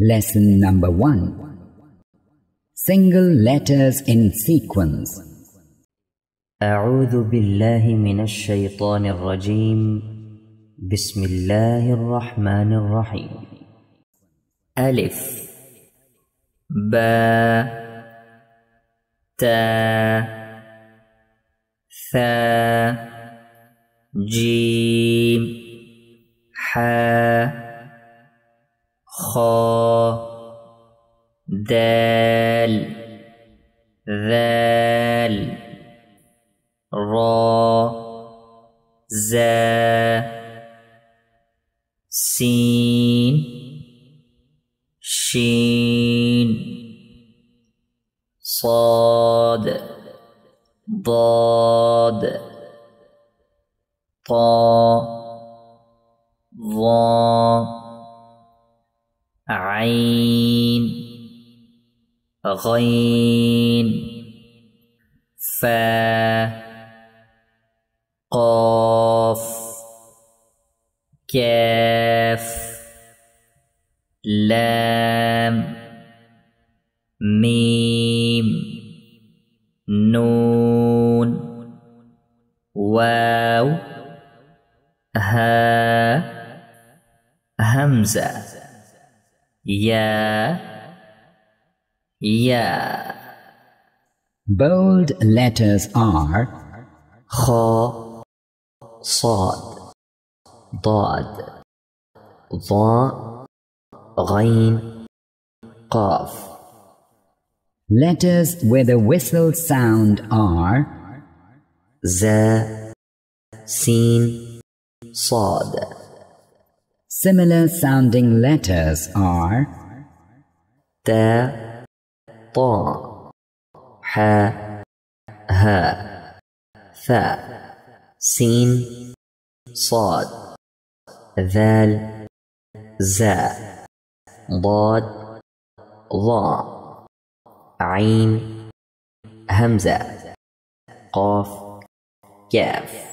Lesson number 1. Single letters in sequence. أعوذ بالله من الشيطان الرجيم. بسم الله الرحمن الرحيم. ألف با تا ثا جيم حا خا دال ذال را زا سين شين صاد ضاد طا ظا عين غين فا قاف كاف لام ميم نون واو ها همزة يا Bold letters are خا صاد ضاد ضاء غين قاف. Letters with a whistle sound are زا سين صاد. Similar sounding letters are تا طا حا ها ثا سين صاد ذال زا ضاد ضاء عين همزة قاف كاف.